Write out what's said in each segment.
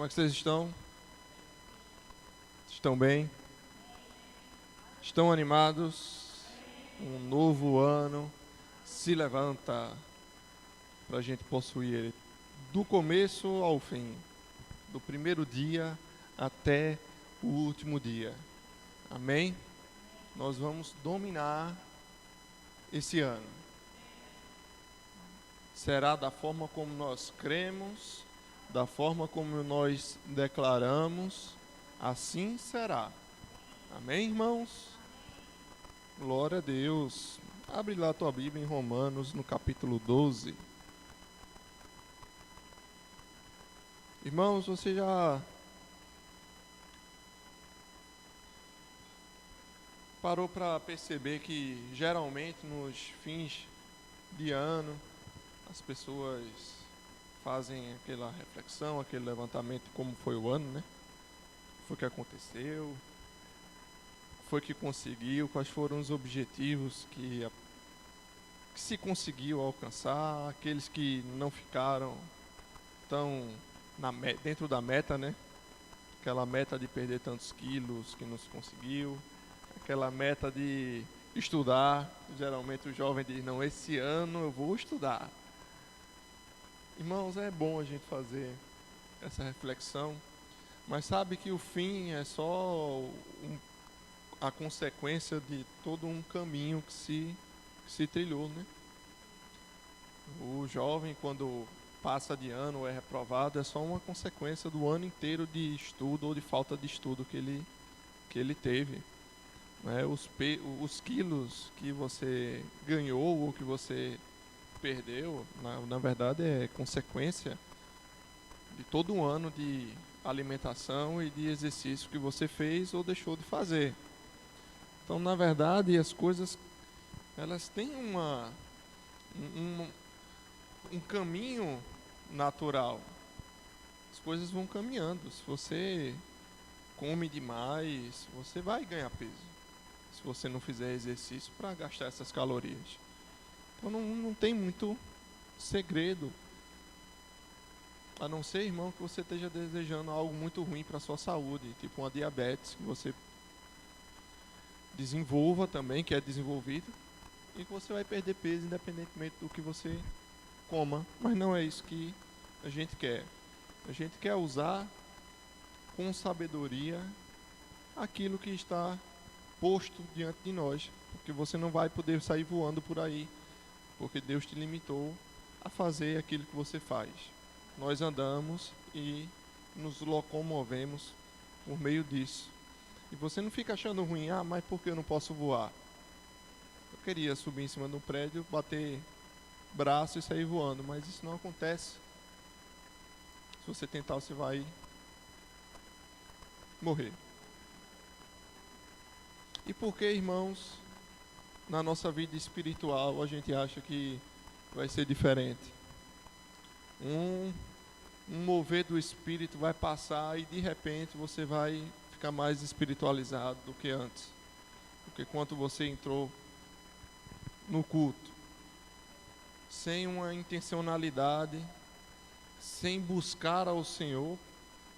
Como é que vocês estão? Estão bem? Estão animados? Um novo ano se levanta para a gente possuir ele do começo ao fim, do primeiro dia até o último dia. Amém? Nós vamos dominar esse ano. Será da forma como nós cremos, da forma como nós declaramos, assim será. Amém, irmãos? Glória a Deus. Abre lá a tua Bíblia em Romanos, no capítulo 12. Irmãos, você já parou para perceber que geralmente nos fins de ano as pessoas fazem aquela reflexão, aquele levantamento de como foi o ano, né? O que foi que aconteceu? O que foi que conseguiu? Quais foram os objetivos que se conseguiu alcançar? Aqueles que não ficaram tão dentro da meta, né? Aquela meta de perder tantos quilos que não se conseguiu, aquela meta de estudar. Geralmente o jovem diz: não, esse ano eu vou estudar. Irmãos, é bom a gente fazer essa reflexão, mas sabe que o fim é só a consequência de todo um caminho que se trilhou, né? O jovem, quando passa de ano ou é reprovado, é só uma consequência do ano inteiro de estudo ou de falta de estudo que ele teve. Né? Os quilos que você ganhou ou que você perdeu, na verdade é consequência de todo um ano de alimentação e de exercício que você fez ou deixou de fazer. Então, na verdade, as coisas elas têm um caminho natural. As coisas vão caminhando. Se você come demais, você vai ganhar peso. Se você não fizer exercício para gastar essas calorias. Então não tem muito segredo. A não ser, irmão, que você esteja desejando algo muito ruim para a sua saúde, tipo uma diabetes, que você desenvolva também, que é desenvolvido, e que você vai perder peso independentemente do que você coma. Mas não é isso que a gente quer. A gente quer usar com sabedoria aquilo que está posto diante de nós, porque você não vai poder sair voando por aí, porque Deus te limitou a fazer aquilo que você faz. Nós andamos e nos locomovemos por meio disso. E você não fica achando ruim: ah, mas por que eu não posso voar? Eu queria subir em cima de um prédio, bater braço e sair voando, mas isso não acontece. Se você tentar, você vai morrer. E por que, irmãos, na nossa vida espiritual a gente acha que vai ser diferente? Um mover do Espírito vai passar e de repente você vai ficar mais espiritualizado do que antes. Porque quando você entrou no culto, sem uma intencionalidade, sem buscar ao Senhor,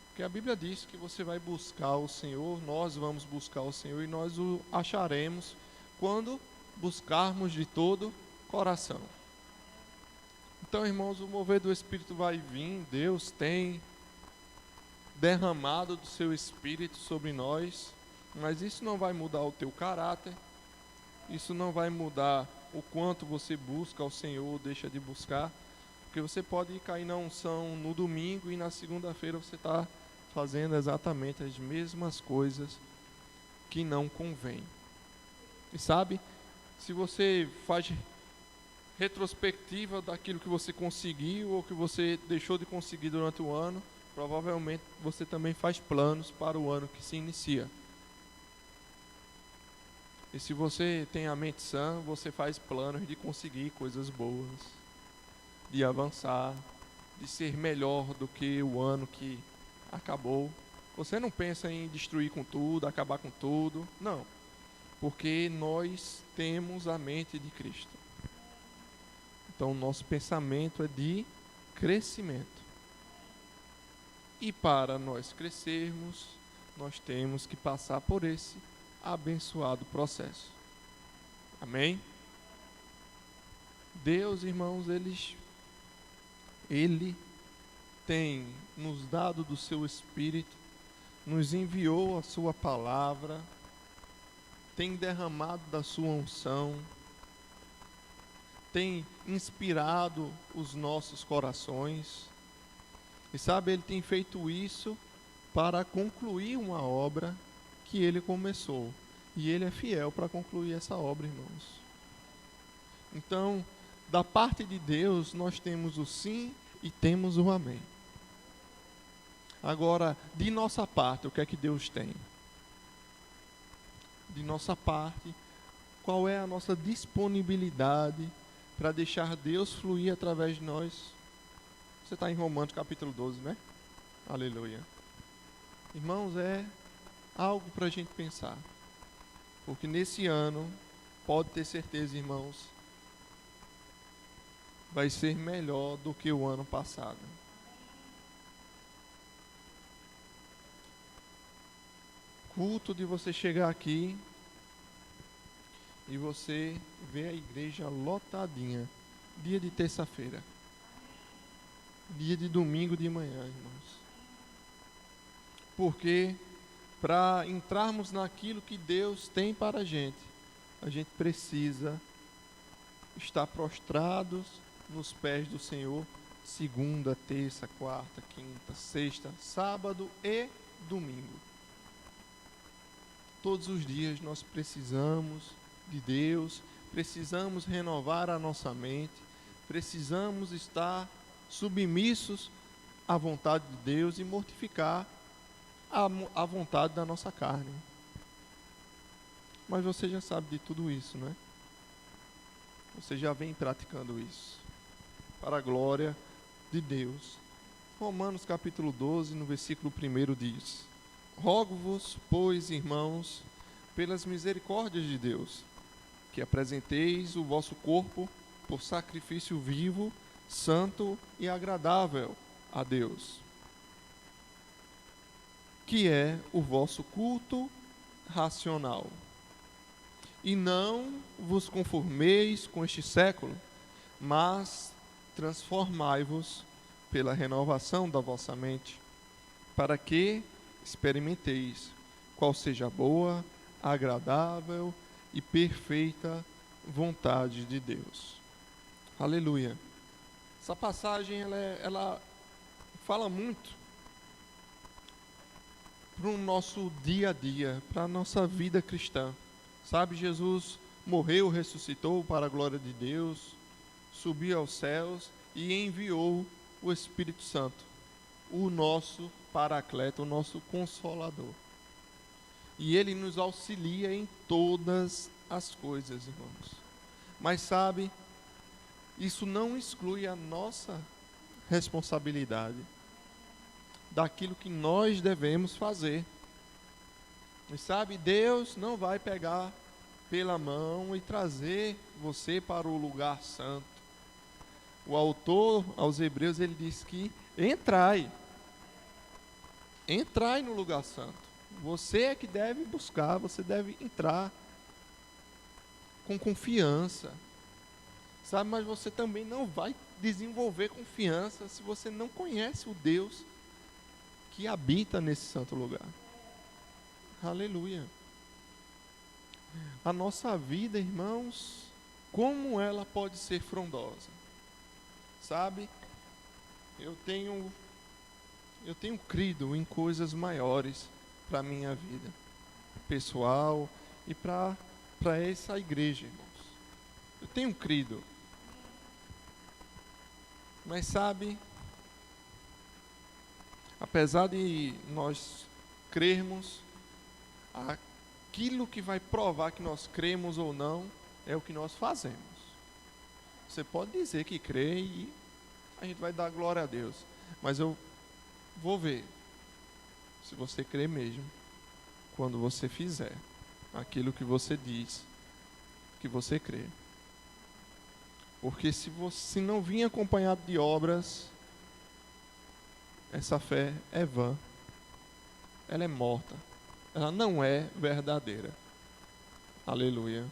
porque a Bíblia diz que você vai buscar o Senhor, nós vamos buscar o Senhor e nós o acharemos quando buscarmos de todo coração. Então, irmãos, o mover do Espírito vai vir. Deus tem derramado do seu Espírito sobre nós, mas isso não vai mudar o teu caráter, isso não vai mudar o quanto você busca ao Senhor ou deixa de buscar, porque você pode cair na unção no domingo e na segunda-feira você está fazendo exatamente as mesmas coisas que não convém. E sabe, se você faz retrospectiva daquilo que você conseguiu ou que você deixou de conseguir durante o ano, provavelmente você também faz planos para o ano que se inicia. E se você tem a mente sã, você faz planos de conseguir coisas boas, de avançar, de ser melhor do que o ano que acabou. Você não pensa em destruir com tudo, acabar com tudo, não. Porque nós temos a mente de Cristo. Então, o nosso pensamento é de crescimento. E para nós crescermos, nós temos que passar por esse abençoado processo. Amém? Deus, irmãos, Ele tem nos dado do seu Espírito, nos enviou a sua palavra, tem derramado da sua unção, tem inspirado os nossos corações. E sabe, Ele tem feito isso para concluir uma obra que Ele começou. E Ele é fiel para concluir essa obra, irmãos. Então, da parte de Deus, nós temos o sim e temos o amém. Agora, de nossa parte, o que é que Deus tem? De nossa parte, qual é a nossa disponibilidade para deixar Deus fluir através de nós? Você está em Romanos capítulo 12, né? Aleluia. Irmãos, é algo para a gente pensar. Porque nesse ano, pode ter certeza, irmãos, vai ser melhor do que o ano passado. Culto de você chegar aqui e você ver a igreja lotadinha. Dia de terça-feira. Dia de domingo de manhã, irmãos. Porque para entrarmos naquilo que Deus tem para a gente precisa estar prostrados nos pés do Senhor, segunda, terça, quarta, quinta, sexta, sábado e domingo. Todos os dias nós precisamos de Deus, precisamos renovar a nossa mente, precisamos estar submissos à vontade de Deus e mortificar a vontade da nossa carne. Mas você já sabe de tudo isso, né? Você já vem praticando isso, para a glória de Deus. Romanos capítulo 12, no versículo 1 diz: Rogo-vos, pois, irmãos, pelas misericórdias de Deus, que apresenteis o vosso corpo por sacrifício vivo, santo e agradável a Deus, que é o vosso culto racional. E não vos conformeis com este século, mas transformai-vos pela renovação da vossa mente, para que experimenteis qual seja a boa, agradável e perfeita vontade de Deus. Aleluia. Essa passagem ela fala muito para o nosso dia a dia, para a nossa vida cristã. Sabe, Jesus morreu, ressuscitou para a glória de Deus, subiu aos céus e enviou o Espírito Santo, o nosso Paracleto, o nosso Consolador. E Ele nos auxilia em todas as coisas, irmãos. Mas sabe, isso não exclui a nossa responsabilidade daquilo que nós devemos fazer. E sabe, Deus não vai pegar pela mão e trazer você para o lugar santo. O autor aos Hebreus, ele diz que entrai no lugar santo. Você é que deve buscar, você deve entrar com confiança. Sabe, mas você também não vai desenvolver confiança se você não conhece o Deus que habita nesse santo lugar. Aleluia. A nossa vida, irmãos, como ela pode ser frondosa? Sabe, eu tenho crido em coisas maiores para a minha vida pessoal e para essa igreja, irmãos. Eu tenho crido. Mas sabe, apesar de nós crermos, aquilo que vai provar que nós cremos ou não é o que nós fazemos. Você pode dizer que crê e a gente vai dar glória a Deus, mas eu vou ver se você crê mesmo quando você fizer aquilo que você diz que você crê. Porque se não vir acompanhado de obras, essa fé é vã. Ela é morta. Ela não é verdadeira. Aleluia.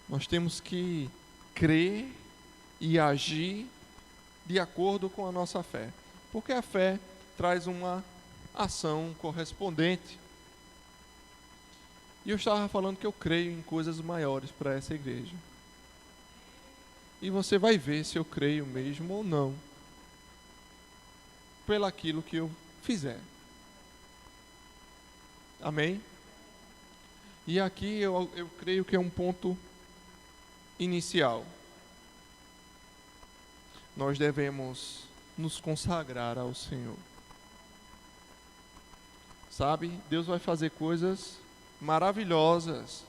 Nós temos que crer e agir de acordo com a nossa fé. Porque a fé traz uma ação correspondente. E eu estava falando que eu creio em coisas maiores para essa igreja. E você vai ver se eu creio mesmo ou não, pelaquilo que eu fizer. Amém? E aqui eu creio que é um ponto inicial. Nós devemos nos consagrar ao Senhor. Sabe, Deus vai fazer coisas maravilhosas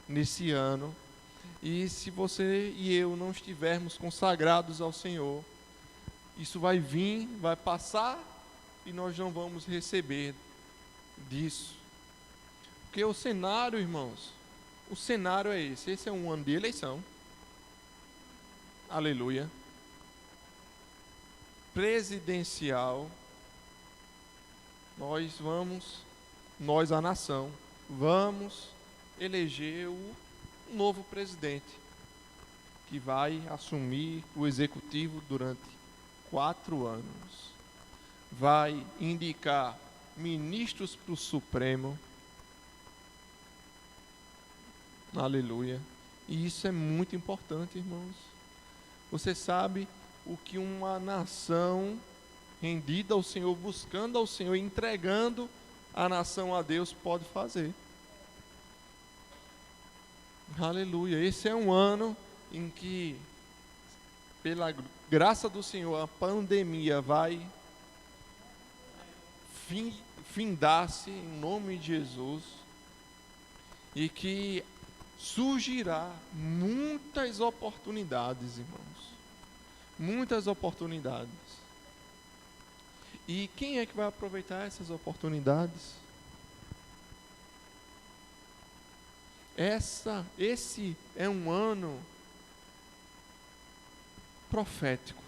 nesse ano. E se você e eu não estivermos consagrados ao Senhor, isso vai vir, vai passar e nós não vamos receber disso. Porque o cenário, irmãos, o cenário é esse. Esse é um ano de eleição. Aleluia. Presidencial. Nós a nação, vamos eleger o novo presidente, que vai assumir o executivo durante 4 anos. Vai indicar ministros para o Supremo. Aleluia. E isso é muito importante, irmãos. Você sabe o que uma nação rendida ao Senhor, buscando ao Senhor, entregando a nação a Deus pode fazer. Aleluia. Esse é um ano em que, pela graça do Senhor, a pandemia vai findar-se em nome de Jesus, e que surgirá muitas oportunidades, irmãos. Muitas oportunidades. E quem é que vai aproveitar essas oportunidades? Esse é um ano profético,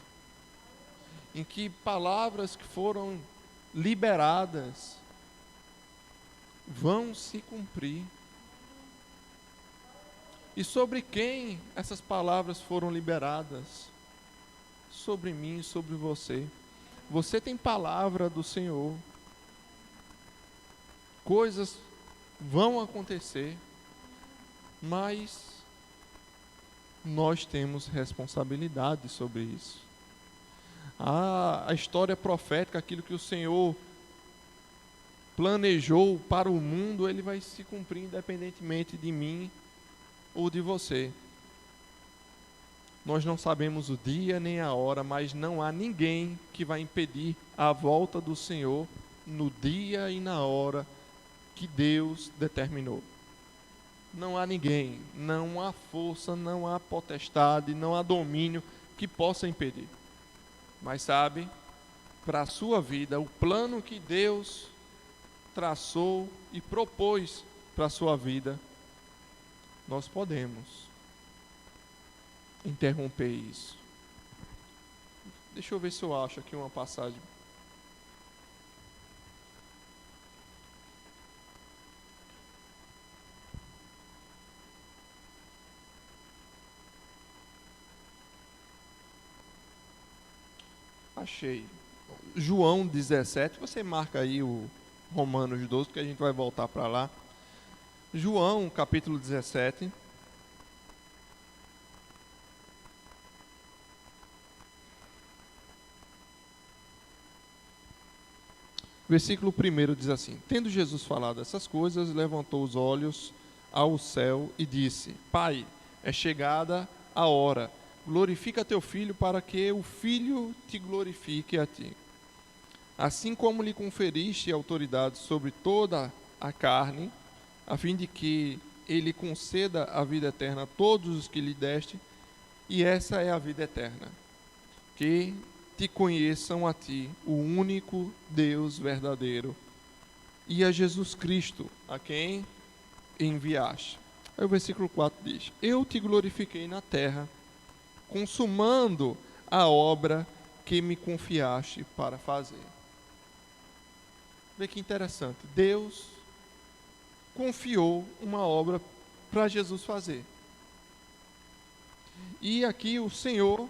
em que palavras que foram liberadas vão se cumprir. E sobre quem essas palavras foram liberadas? Sobre mim e sobre você. Você tem palavra do Senhor. Coisas vão acontecer, mas nós temos responsabilidade sobre isso. A história profética, aquilo que o Senhor planejou para o mundo, ele vai se cumprir independentemente de mim ou de você. Nós não sabemos o dia nem a hora, mas não há ninguém que vai impedir a volta do Senhor no dia e na hora que Deus determinou. Não há ninguém, não há força, não há potestade, não há domínio que possa impedir. Mas sabe, para a sua vida, o plano que Deus traçou e propôs para a sua vida, nós podemos interromper isso. Deixa eu ver se eu acho aqui uma passagem. Achei. João 17, você marca aí o Romanos 12, que a gente vai voltar para lá. João, capítulo 17. Versículo 1 diz assim: Tendo Jesus falado essas coisas, levantou os olhos ao céu e disse: Pai, é chegada a hora. Glorifica teu filho, para que o filho te glorifique a ti. Assim como lhe conferiste autoridade sobre toda a carne, a fim de que ele conceda a vida eterna a todos os que lhe deste, e essa é a vida eterna, que te conheçam a ti, o único Deus verdadeiro, e a Jesus Cristo, a quem enviaste. Aí o versículo 4 diz: Eu te glorifiquei na terra, consumando a obra que me confiaste para fazer. Vê que interessante. Deus confiou uma obra para Jesus fazer. E aqui o Senhor,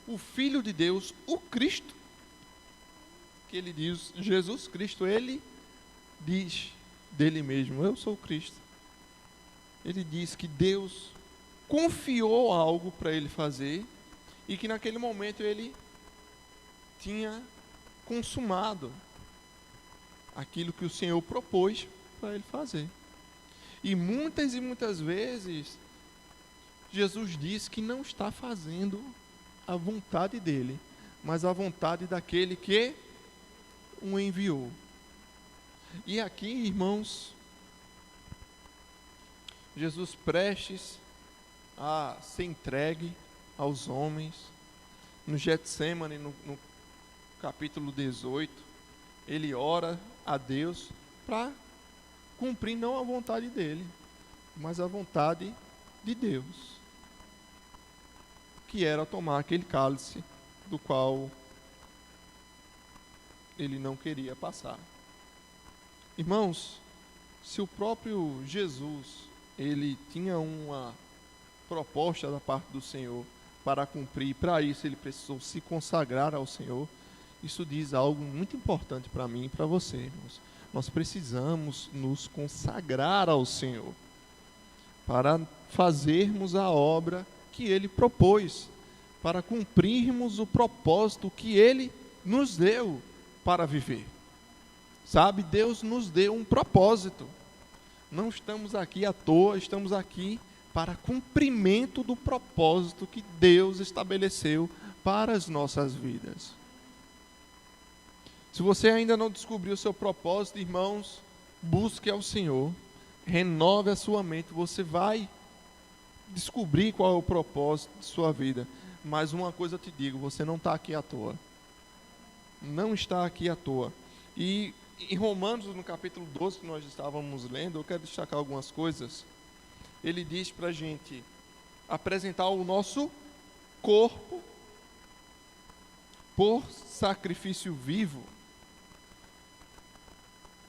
o Filho de Deus, o Cristo, que ele diz, Jesus Cristo, ele diz dele mesmo, eu sou o Cristo. Ele diz que Deus confiou algo para ele fazer e que naquele momento ele tinha consumado aquilo que o Senhor propôs para ele fazer. E muitas vezes Jesus diz que não está fazendo a vontade dele, mas a vontade daquele que o enviou. E aqui, irmãos, Jesus prestes a ser entregue aos homens, no Getsêmani, no capítulo 18, ele ora a Deus para cumprir não a vontade dele, mas a vontade de Deus, que era tomar aquele cálice do qual ele não queria passar. Irmãos, se o próprio Jesus, ele tinha uma proposta da parte do Senhor para cumprir, para isso ele precisou se consagrar ao Senhor, isso diz algo muito importante para mim e para você, irmãos. Nós precisamos nos consagrar ao Senhor para fazermos a obra que ele propôs, para cumprirmos o propósito que ele nos deu para viver. Sabe, Deus nos deu um propósito. Não estamos aqui à toa, estamos aqui para cumprimento do propósito que Deus estabeleceu para as nossas vidas. Se você ainda não descobriu o seu propósito, irmãos, busque ao Senhor, renove a sua mente, você vai descobrir qual é o propósito de sua vida. Mas uma coisa eu te digo, você não está aqui à toa. Não está aqui à toa. E em Romanos, no capítulo 12, que nós estávamos lendo, eu quero destacar algumas coisas. Ele diz para a gente apresentar o nosso corpo por sacrifício vivo.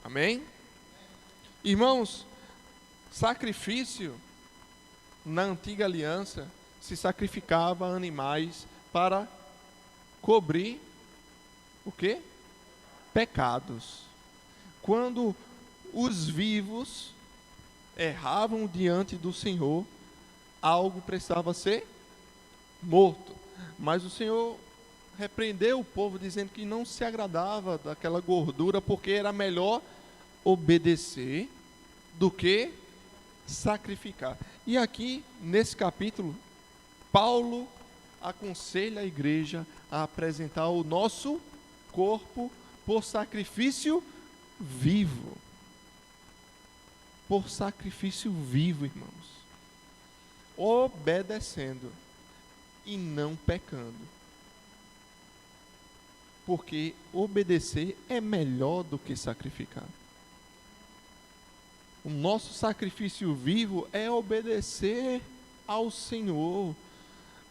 Amém? Irmãos, sacrifício, na antiga aliança, se sacrificava animais para cobrir o quê? Pecados. Quando os vivos erravam diante do Senhor, algo precisava ser morto. Mas o Senhor repreendeu o povo dizendo que não se agradava daquela gordura, porque era melhor obedecer do que sacrificar. E aqui, nesse capítulo, Paulo aconselha a igreja a apresentar o nosso corpo por sacrifício vivo. Por sacrifício vivo, irmãos. Obedecendo e não pecando. Porque obedecer é melhor do que sacrificar. O nosso sacrifício vivo é obedecer ao Senhor,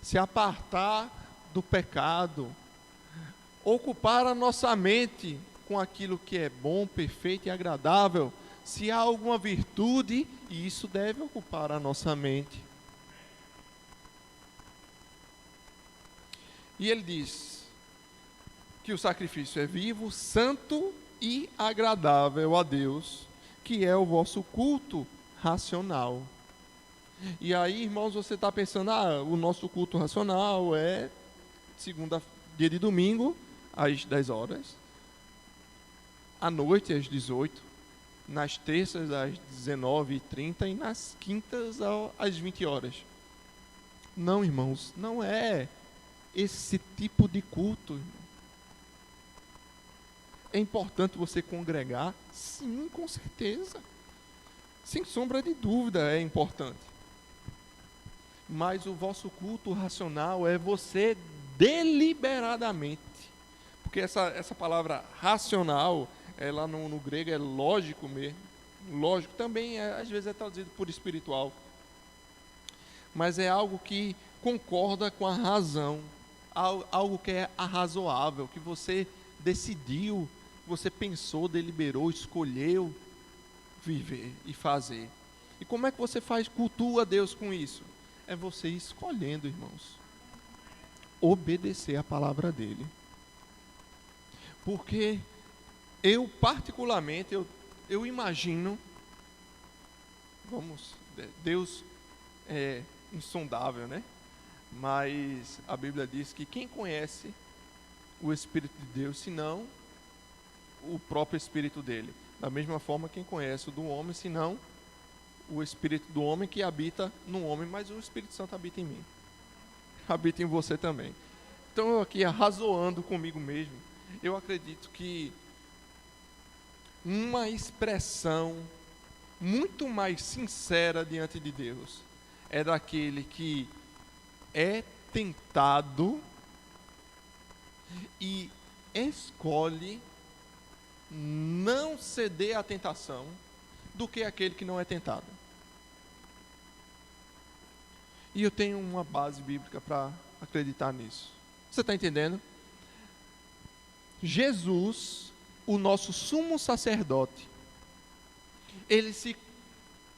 se apartar do pecado, ocupar a nossa mente com aquilo que é bom, perfeito e agradável. Se há alguma virtude, isso deve ocupar a nossa mente. E ele diz que o sacrifício é vivo, santo e agradável a Deus, que é o vosso culto racional. E aí, irmãos, você está pensando, o nosso culto racional é dia de domingo, às 10 horas, à noite, às 18, nas terças, às 19h30 e nas quintas, às 20 horas. Não, irmãos, não é esse tipo de culto, irmão. É importante você congregar? Sim, com certeza. Sem sombra de dúvida é importante. Mas o vosso culto racional é você deliberadamente. Porque essa palavra racional, ela no grego é lógico mesmo. Lógico também, às vezes é traduzido por espiritual. Mas é algo que concorda com a razão, algo que é arrazoável, que você decidiu, você pensou, deliberou, escolheu viver e fazer. E como é que você cultua Deus com isso? É você escolhendo, irmãos, obedecer a palavra dele. Porque eu, particularmente, eu imagino, Deus é insondável, né? Mas a Bíblia diz que quem conhece o Espírito de Deus, senão o próprio Espírito dele? Da mesma forma, quem conhece o do homem, senão o Espírito do homem que habita no homem, mas o Espírito Santo habita em mim. Habita em você também. Então, eu aqui arrazoando comigo mesmo, eu acredito que uma expressão muito mais sincera diante de Deus é daquele que é tentado e escolhe não ceder à tentação, do que aquele que não é tentado. E eu tenho uma base bíblica para acreditar nisso. Você está entendendo? Jesus, o nosso sumo sacerdote, ele se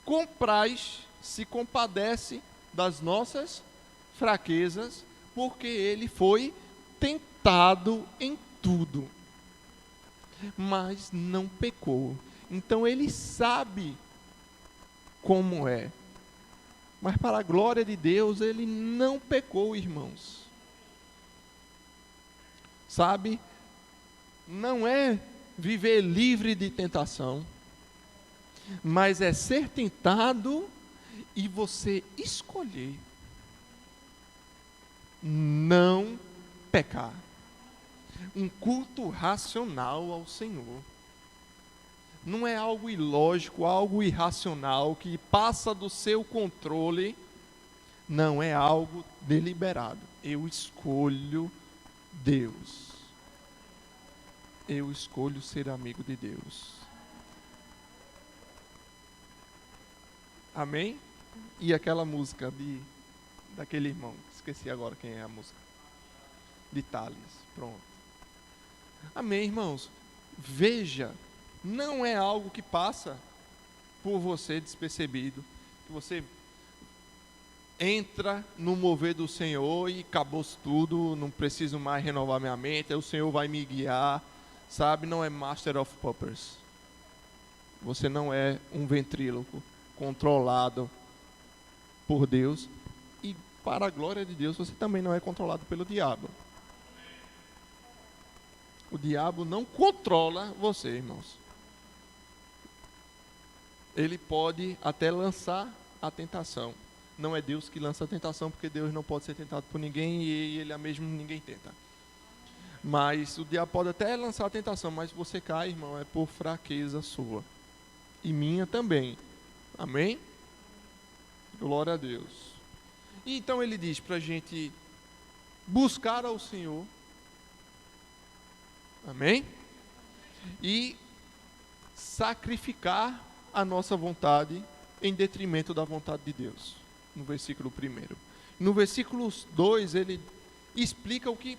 compraz, se compadece das nossas fraquezas, porque ele foi tentado em tudo, mas não pecou. Então ele sabe como é. Mas para a glória de Deus, ele não pecou, irmãos. Sabe? Não é viver livre de tentação, mas é ser tentado e você escolher não pecar. Um culto racional ao Senhor. Não é algo ilógico, algo irracional que passa do seu controle. Não, é algo deliberado. Eu escolho Deus. Eu escolho ser amigo de Deus. Amém? E aquela música daquele irmão, esqueci agora quem é a música. De Thales, pronto. Amém, irmãos? Veja, não é algo que passa por você despercebido, que você entra no mover do Senhor e acabou tudo, não preciso mais renovar minha mente, o Senhor vai me guiar, sabe? Não é Master of Puppets. Você não é um ventríloco controlado por Deus, e para a glória de Deus, você também não é controlado pelo diabo. O diabo não controla você, irmãos. Ele pode até lançar a tentação. Não é Deus que lança a tentação, porque Deus não pode ser tentado por ninguém e ele mesmo ninguém tenta. Mas o diabo pode até lançar a tentação, mas você cai, irmão, é por fraqueza sua. E minha também. Amém? Glória a Deus. E então ele diz para a gente buscar ao Senhor. Amém? E sacrificar a nossa vontade em detrimento da vontade de Deus. No versículo 1. No versículo 2, ele explica o que,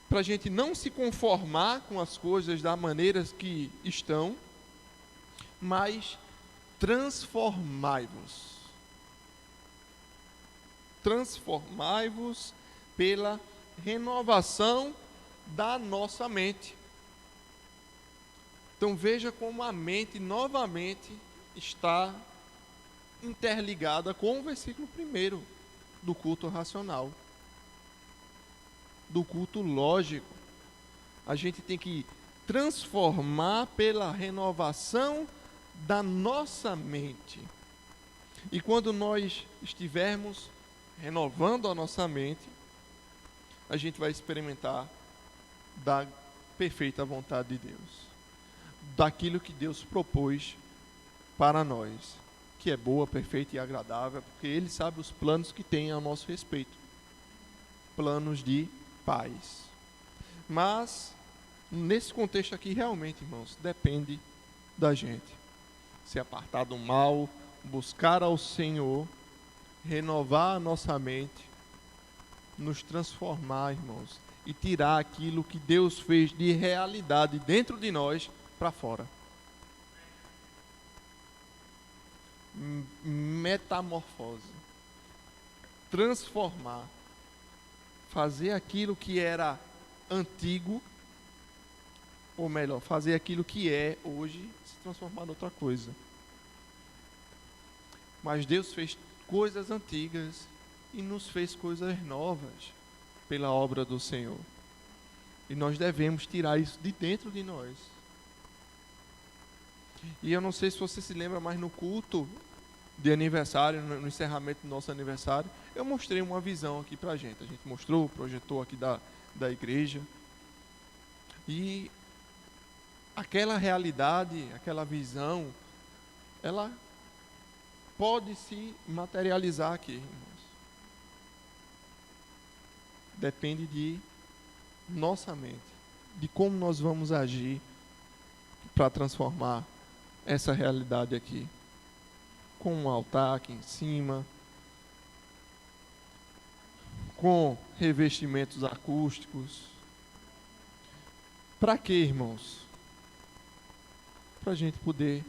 para a gente não se conformar com as coisas da maneira que estão, mas transformai-vos. Transformai-vos pela renovação da nossa mente. Então veja como a mente novamente está interligada com o versículo 1 do culto racional, do culto lógico. A gente tem que transformar pela renovação da nossa mente. E quando nós estivermos renovando a nossa mente, a gente vai experimentar da perfeita vontade de Deus, daquilo que Deus propôs para nós, que é boa, perfeita e agradável, porque Ele sabe os planos que tem a nosso respeito, planos de paz. Mas, nesse contexto aqui, realmente, irmãos, depende da gente se apartar do mal, buscar ao Senhor, renovar a nossa mente nos transformar, irmãos, e tirar aquilo que Deus fez de realidade dentro de nós para fora. Metamorfose. Transformar. Fazer aquilo que era antigo, ou melhor, fazer aquilo que é hoje, se transformar em outra coisa. Mas Deus fez coisas antigas e nos fez coisas novas pela obra do Senhor. E nós devemos tirar isso de dentro de nós. E eu não sei se você se lembra, mas no culto de aniversário, no encerramento do nosso aniversário, eu mostrei uma visão aqui pra gente. A gente mostrou, projetou aqui da igreja. E aquela realidade, aquela visão, ela pode se materializar aqui, irmãos. Depende de nossa mente, de como nós vamos agir para transformar essa realidade aqui. Com um altar aqui em cima, com revestimentos acústicos. Para quê, irmãos? Para a gente poder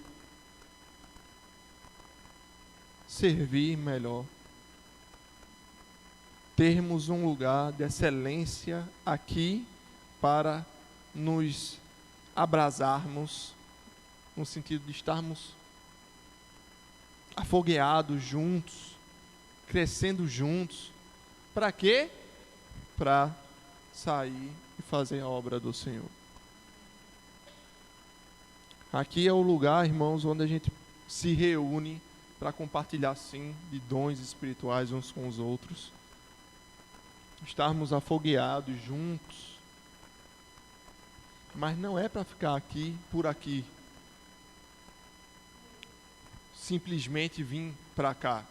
servir melhor. Termos um lugar de excelência aqui para nos abrasarmos, no sentido de estarmos afogueados juntos, crescendo juntos. Para quê? Para sair e fazer a obra do Senhor. Aqui é o lugar, irmãos, onde a gente se reúne para compartilhar, sim, de dons espirituais uns com os outros. Estarmos afogueados juntos. Mas não é para ficar aqui, por aqui. Simplesmente vir para cá.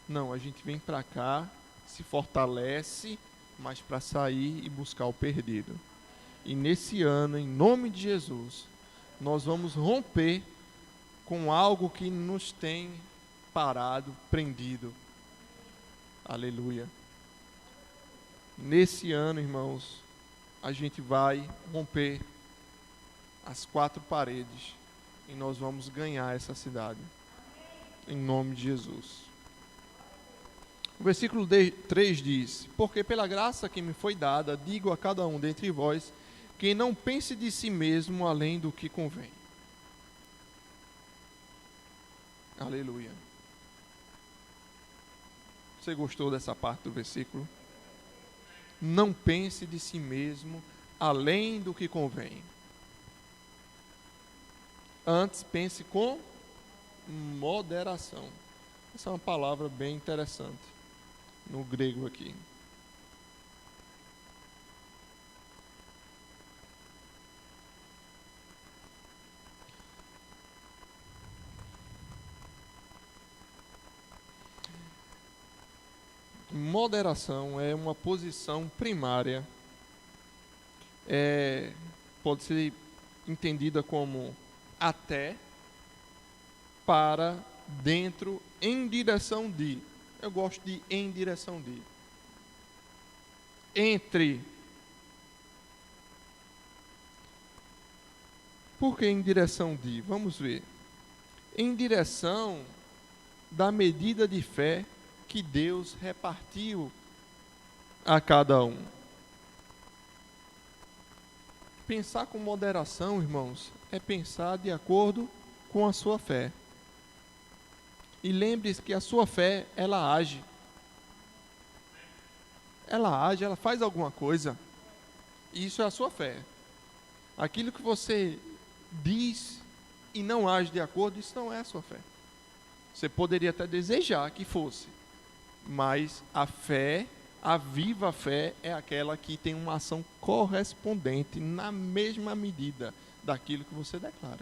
Não, a gente vem para cá, se fortalece, mas para sair e buscar o perdido. E nesse ano, em nome de Jesus, nós vamos romper com algo que nos tem parado, prendido. Aleluia. Nesse ano, irmãos, a gente vai romper as 4 paredes e nós vamos ganhar essa cidade. Em nome de Jesus. O versículo 3 diz: porque pela graça que me foi dada, digo a cada um dentre vós, que não pense de si mesmo além do que convém. Aleluia. Você gostou dessa parte do versículo? Não pense de si mesmo além do que convém. Antes pense com moderação. Essa é uma palavra bem interessante no grego aqui. Moderação é uma posição primária. Pode ser entendida como até, para, dentro, em direção de. Eu gosto de em direção de. Entre. Por que em direção de? Vamos ver. Em direção da medida de fé que Deus repartiu a cada um. Pensar com moderação, irmãos, é pensar de acordo com a sua fé. E lembre-se que a sua fé, ela age. Ela age, ela faz alguma coisa. E isso é a sua fé. Aquilo que você diz e não age de acordo, isso não é a sua fé. Você poderia até desejar que fosse. Mas a fé, a viva fé, é aquela que tem uma ação correspondente na mesma medida daquilo que você declara.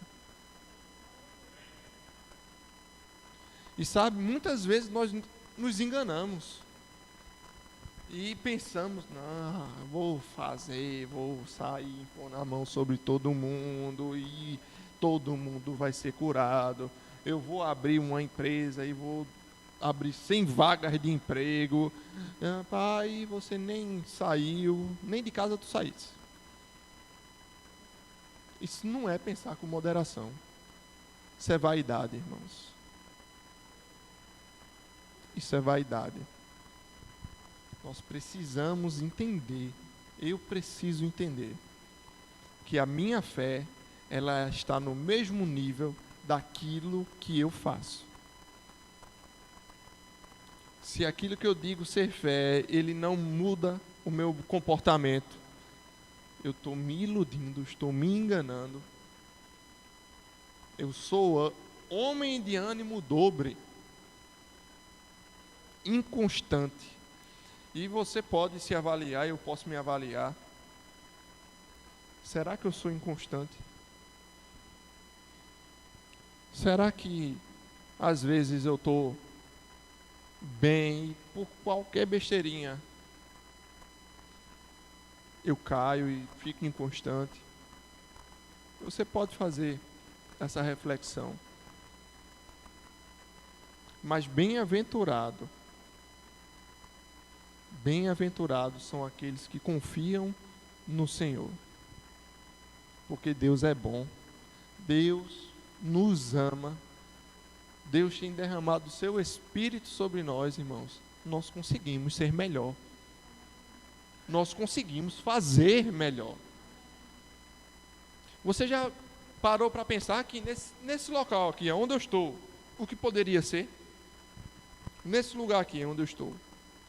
E sabe, muitas vezes nós nos enganamos e pensamos, não, vou fazer, vou sair, pôr na mão sobre todo mundo e todo mundo vai ser curado. Eu vou abrir uma empresa e vou abrir 100 vagas de emprego. Pai, você nem saiu, nem de casa tu saísse. Isso não é pensar com moderação. Isso é vaidade, irmãos. Isso é vaidade. Nós precisamos entender, eu preciso entender, que a minha fé, ela está no mesmo nível daquilo que eu faço. Se aquilo que eu digo ser fé, ele não muda o meu comportamento, eu estou me iludindo, estou me enganando. Eu sou homem de ânimo dobre, inconstante. E você pode se avaliar, eu posso me avaliar. Será que eu sou inconstante? Será que às vezes eu estou bem e por qualquer besteirinha eu caio e fico inconstante? Você pode fazer essa reflexão. Mas bem-aventurados são aqueles que confiam no Senhor. Porque Deus é bom, Deus nos ama, Deus tem derramado o seu Espírito sobre nós, irmãos. Nós conseguimos ser melhor. Nós conseguimos fazer melhor. Você já parou para pensar que nesse local aqui, onde eu estou, o que poderia ser? Nesse lugar aqui onde eu estou,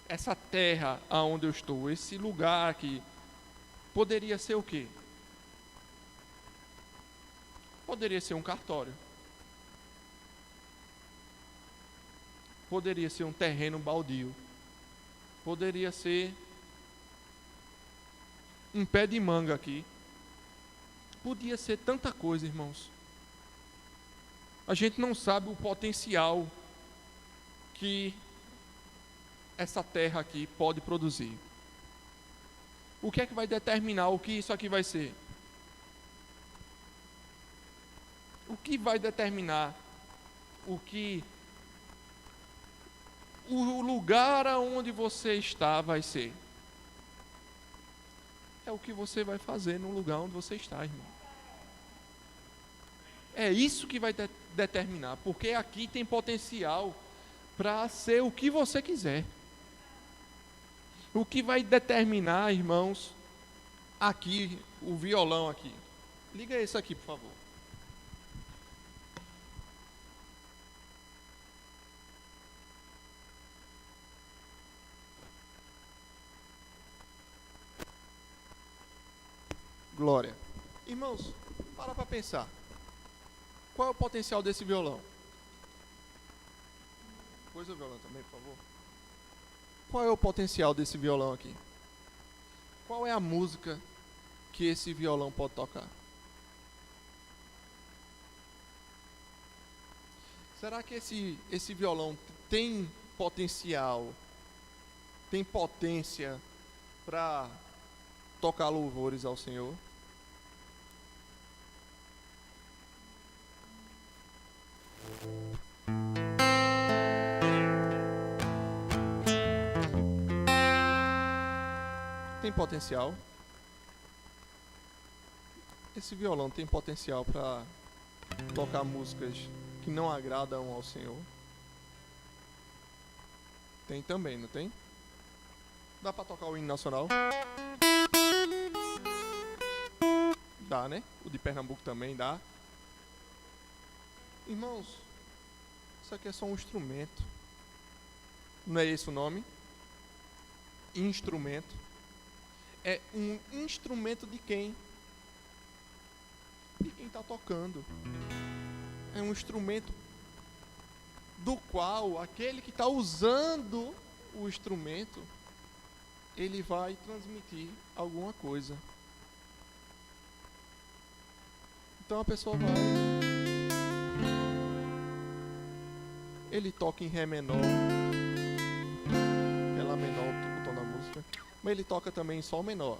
essa terra aonde eu estou, esse lugar aqui, poderia ser o quê? Poderia ser um cartório. Poderia ser um terreno baldio. Poderia ser um pé de manga aqui. Podia ser tanta coisa, irmãos. A gente não sabe o potencial que essa terra aqui pode produzir. O que é que vai determinar o que isso aqui vai ser? O que vai determinar o lugar aonde você está vai ser? É o que você vai fazer no lugar onde você está, irmão. É isso que vai determinar, porque aqui tem potencial para ser o que você quiser. O que vai determinar, irmãos, aqui, o violão aqui. Liga esse aqui, por favor. Glória. Irmãos, para pensar. Qual é o potencial desse violão? Pôs o violão também, por favor. Qual é o potencial desse violão aqui? Qual é a música que esse violão pode tocar? Será que esse violão tem potencial, tem potência para tocar louvores ao Senhor? Tem potencial? Esse violão tem potencial para tocar músicas que não agradam ao Senhor? Tem também, não tem? Dá para tocar o hino nacional? Dá, né? O de Pernambuco também dá. Irmãos, isso aqui é só um instrumento. Não é esse o nome? Instrumento. É um instrumento de quem? De quem está tocando. É um instrumento do qual aquele que está usando o instrumento, ele vai transmitir alguma coisa. Então a pessoa vai, ele toca em Ré menor, é Lá menor o tom da música, mas ele toca também em Sol menor.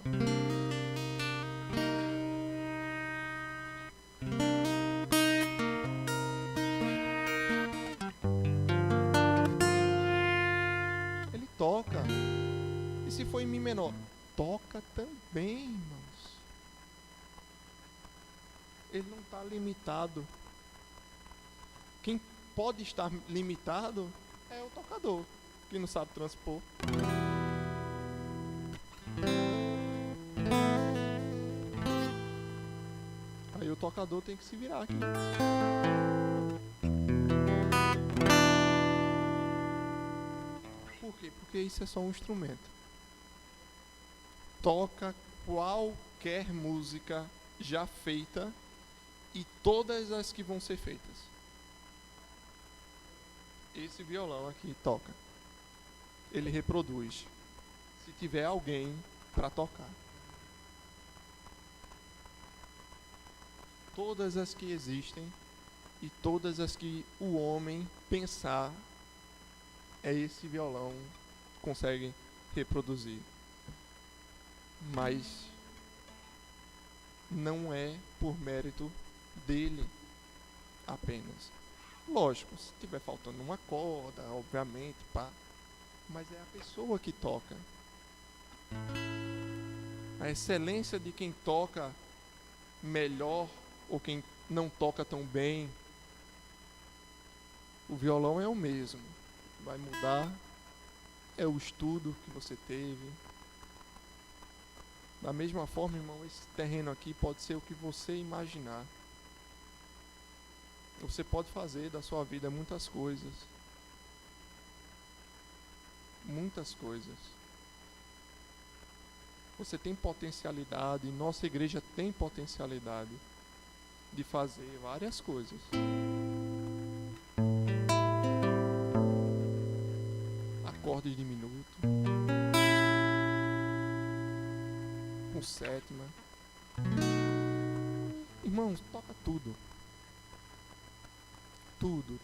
menor, toca também, irmãos. Ele não está limitado. Quem pode estar limitado é o tocador, que não sabe transpor. Aí o tocador tem que se virar aqui. Por quê? Porque isso é só um instrumento. Toca qualquer música já feita e todas as que vão ser feitas. Esse violão aqui toca. Ele reproduz. Se tiver alguém para tocar. Todas as que existem e todas as que o homem pensar, esse violão consegue reproduzir. Mas não é por mérito dele apenas. Lógico, se tiver faltando uma corda, obviamente, pá. Mas é a pessoa que toca. A excelência de quem toca melhor ou quem não toca tão bem, o violão é o mesmo. Vai mudar é o estudo que você teve. Da mesma forma, irmão, esse terreno aqui pode ser o que você imaginar. Você pode fazer da sua vida muitas coisas. Muitas coisas. Você tem potencialidade, nossa igreja tem potencialidade de fazer várias coisas. Acordes diminutos, com sétima. Irmãos, toca tudo. Tudo.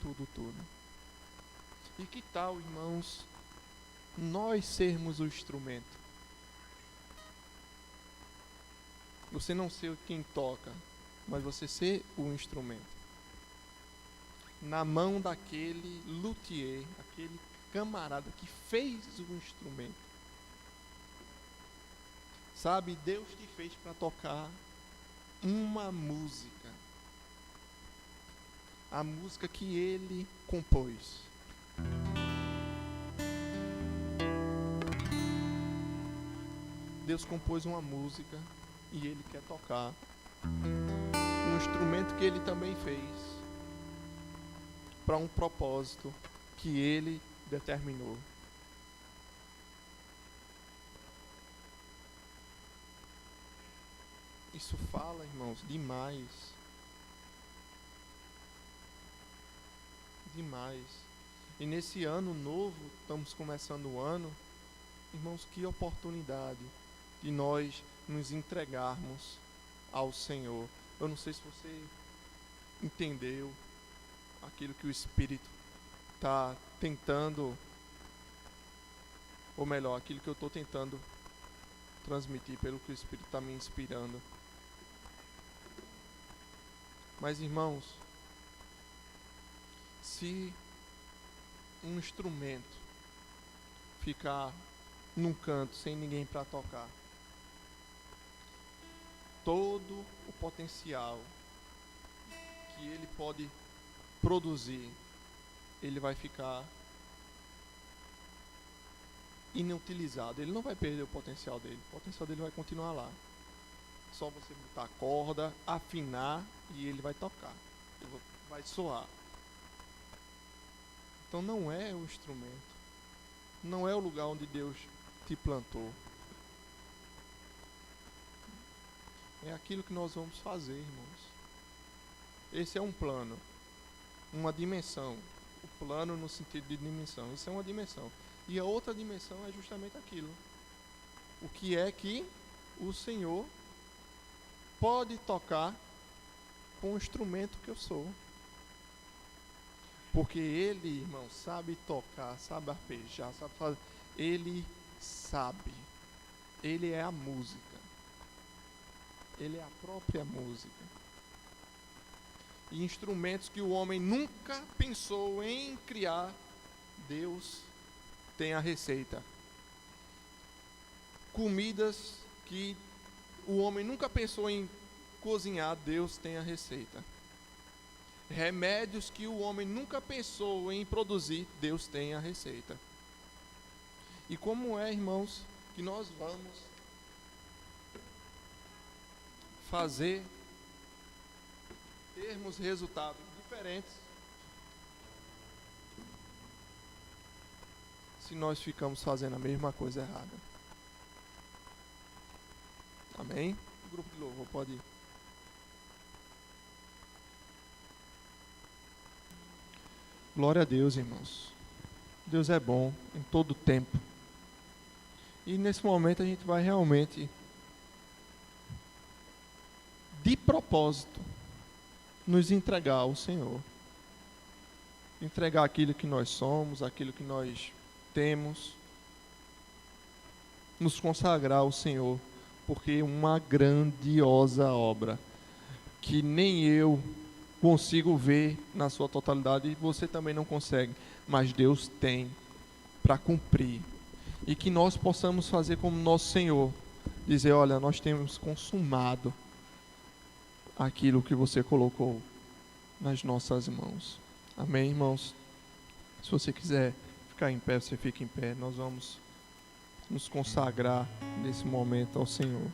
E que tal, irmãos, nós sermos o instrumento? Você não ser quem toca, mas você ser o instrumento. Na mão daquele luthier, aquele camarada que fez o instrumento. Sabe, Deus te fez para tocar uma música. A música que ele compôs. Deus compôs uma música e ele quer tocar um instrumento que ele também fez para um propósito que ele determinou. Isso fala, irmãos, demais. E nesse ano novo, estamos começando o ano, irmãos, que oportunidade de nós nos entregarmos ao Senhor. Eu não sei se você entendeu aquilo que o Espírito está tentando, ou melhor, aquilo que eu estou tentando transmitir pelo que o Espírito está me inspirando. Mas, irmãos, se um instrumento ficar num canto sem ninguém para tocar, todo o potencial que ele pode produzir, ele vai ficar inutilizado. Ele não vai perder o potencial dele. O potencial dele vai continuar lá. Só você botar a corda, afinar e ele vai tocar. Vai soar. Então não é o instrumento. Não é o lugar onde Deus te plantou. É aquilo que nós vamos fazer, irmãos. Esse é um plano. Uma dimensão. O plano no sentido de dimensão. Isso é uma dimensão. E a outra dimensão é justamente aquilo. O que é que o Senhor pode tocar com o instrumento que eu sou. Porque Ele, irmão, sabe tocar, sabe arpejar, sabe fazer. Ele sabe. Ele é a música. Ele é a própria música. E instrumentos que o homem nunca pensou em criar, Deus tem a receita. comidas que o homem nunca pensou em cozinhar, Deus tem a receita. Remédios que o homem nunca pensou em produzir, Deus tem a receita. E como é, irmãos, que nós vamos fazer termos resultados diferentes se nós ficamos fazendo a mesma coisa errada? Amém? O grupo de louvor pode ir. Glória a Deus, irmãos. Deus é bom em todo tempo. E nesse momento a gente vai realmente, de propósito, nos entregar ao Senhor. Entregar aquilo que nós somos, aquilo que nós temos. Nos consagrar ao Senhor. Porque uma grandiosa obra que nem eu consigo ver na sua totalidade e você também não consegue, mas Deus tem para cumprir. E que nós possamos fazer como nosso Senhor, dizer, olha, nós temos consumado aquilo que você colocou nas nossas mãos. Amém, irmãos? Se você quiser ficar em pé, você fica em pé. Nós vamos nos consagrar nesse momento ao Senhor.